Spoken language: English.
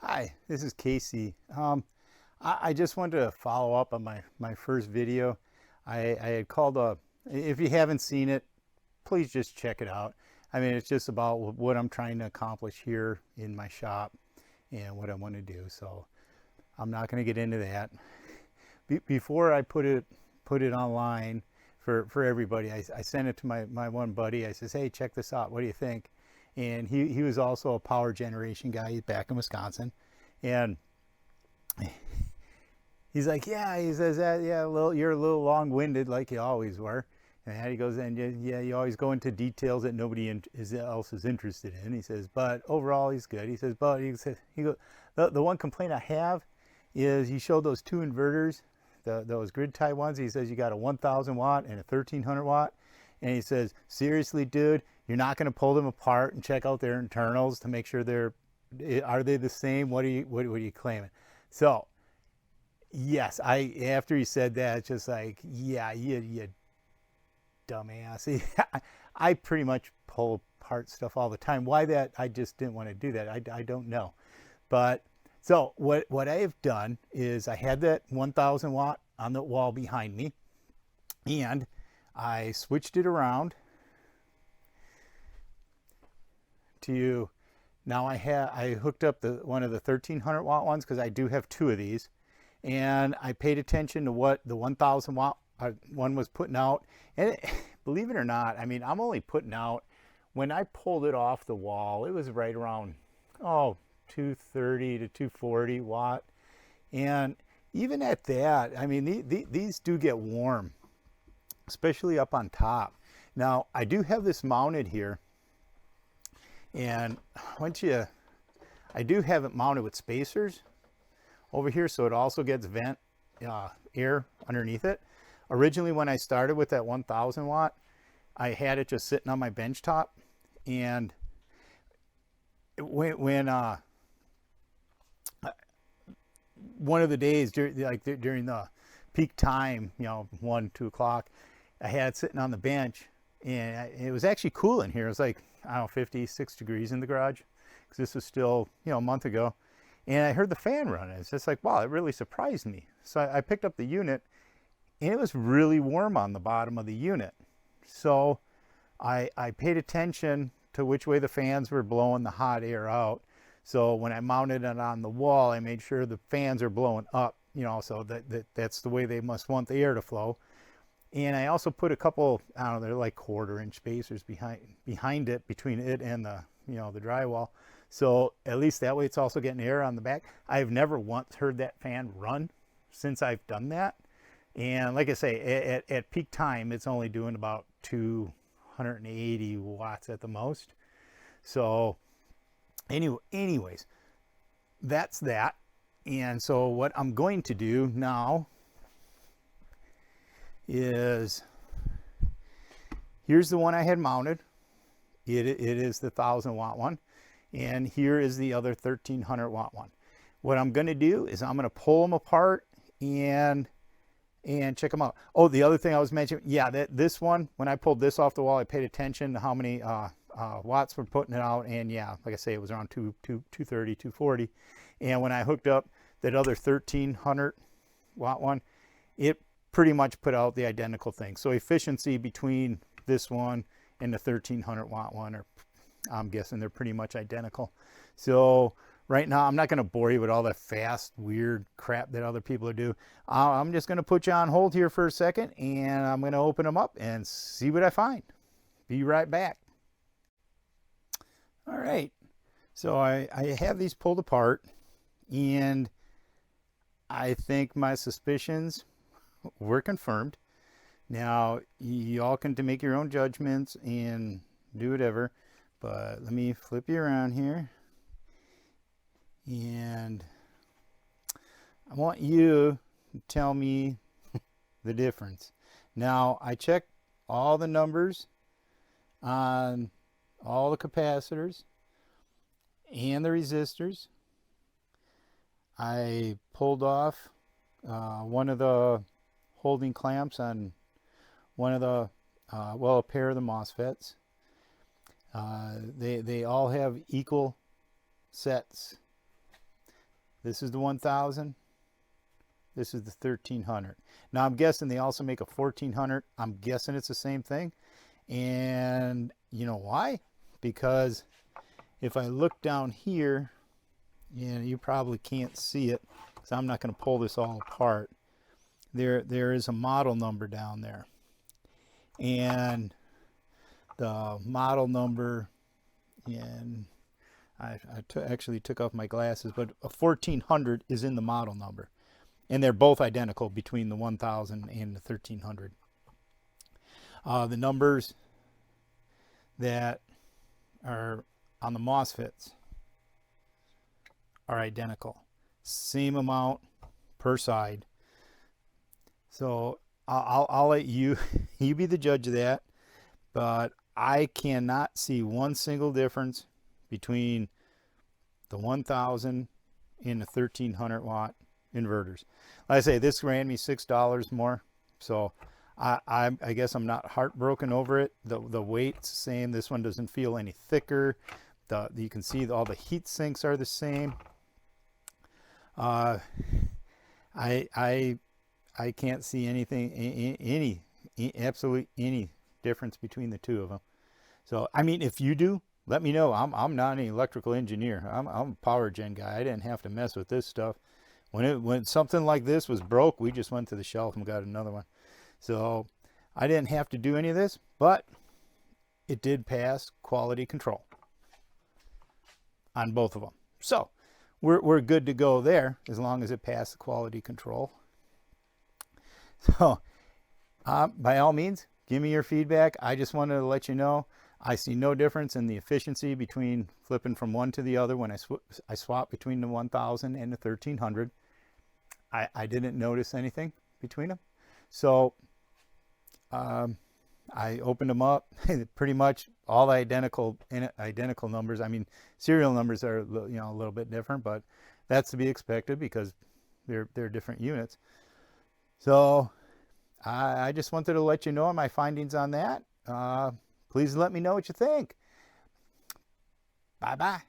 Hi, this is Casey. I just wanted to follow up on my first video. I had called if you haven't seen it, please just check it out. I mean, it's just about what I'm trying to accomplish here in my shop and what I want to do. So I'm not going to get into that. Before I put it online for everybody, I sent it to my one buddy. I says, hey, check this out. What do you think? And he was also a power generation guy. He's back in Wisconsin. And he's like, yeah, he says that, yeah, you're a little long-winded like you always were. And he goes, and yeah, you always go into details that nobody else is interested in. He says, but overall he's good. He says, but he goes, the one complaint I have is you showed those two inverters, those grid tie ones. He says you got a 1,000 watt and a 1,300 watt. And he says, seriously, dude, you're not going to pull them apart and check out their internals to make sure are they the same? What are you claiming? So, yes, after he said that, it's just like, yeah, you dumbass. I pretty much pull apart stuff all the time. Why that? I just didn't want to do that. I don't know. But so what I have done is I had that 1,000 watt on the wall behind me, and I switched it around to, now I hooked up one of the 1,300 watt ones because I do have two of these, and I paid attention to what the 1,000 watt one was putting out. And believe it or not, I mean, I'm only putting out, when I pulled it off the wall, it was right around 230 to 240 watt. And even at that, I mean, these do get warm, especially up on top. Now, I do have this mounted here, and I do have it mounted with spacers over here, so it also gets vent air underneath it. Originally, when I started with that 1,000 watt, I had it just sitting on my bench top, and when one of the days during the peak time, 1-2 o'clock, I had it sitting on the bench, and it was actually cool in here. It was like, I don't know, 56 degrees in the garage, because this was still, a month ago. And I heard the fan running. It's just like, wow, it really surprised me. So I picked up the unit, and it was really warm on the bottom of the unit. So I paid attention to which way the fans were blowing the hot air out. So when I mounted it on the wall, I made sure the fans are blowing up, so that's the way they must want the air to flow. And I also put a couple, I don't know, they're like 1/4-inch spacers behind it, between it and the drywall. So at least that way it's also getting air on the back. I've never once heard that fan run since I've done that. And like I say, at peak time, it's only doing about 280 watts at the most. So anyways, that's that. And so what I'm going to do now is, here's the one I had mounted. It is the 1,000 watt one, and here is the other 1,300 watt one. What I'm going to do is I'm going to pull them apart and check them out. Oh, the other thing I was mentioning, yeah, this one, when I pulled this off the wall, I paid attention to how many watts we're putting it out, and yeah, like I say, it was around 230, 240. And when I hooked up that other 1,300 watt one, it pretty much put out the identical thing. So efficiency between this one and the 1,300 watt one, I'm guessing they're pretty much identical. So right now, I'm not going to bore you with all that fast, weird crap that other people do. I'm just going to put you on hold here for a second, and I'm going to open them up and see what I find. Be right back. All right. So I have these pulled apart, and I think my suspicions were confirmed. Now, y'all can make your own judgments and do whatever, but let me flip you around here. And I want you to tell me the difference. Now, I checked all the numbers on all the capacitors and the resistors. I pulled off one of the holding clamps on one of the, a pair of the MOSFETs. They all have equal sets This is the 1000. This is the 1300. Now I'm guessing they also make a 1400. I'm guessing it's the same thing. And you know why? Because if I look down here, and you probably can't see it, because I'm not going to pull this all apart. There is a model number down there. And the model number, and I actually took off my glasses, but a 1400 is in the model number. And they're both identical between the 1000 and the 1300. The numbers that are on the MOSFETs are identical. Same amount per side. So I'll let you be the judge of that. But I cannot see one single difference between the 1000 and the 1300 watt inverters. Like I say, this ran me $6 more. So I guess I'm not heartbroken over it. The weight's the same. This one doesn't feel any thicker. You can see all the heat sinks are the same. I can't see anything, absolutely any difference between the two of them. So, I mean, if you do, let me know. I'm not an electrical engineer. I'm a power gen guy. I didn't have to mess with this stuff. When something like this was broke, we just went to the shelf and got another one. So I didn't have to do any of this, but it did pass quality control on both of them. So we're good to go there as long as it passed the quality control. So by all means, give me your feedback. I just wanted to let you know I see no difference in the efficiency between flipping from one to the other when I swap between the 1000 and the 1300. I didn't notice anything between them. So I opened them up, pretty much all identical numbers. I mean, serial numbers are a little bit different, but that's to be expected because they're different units. So I just wanted to let you know my findings on that. Please let me know what you think. Bye-bye.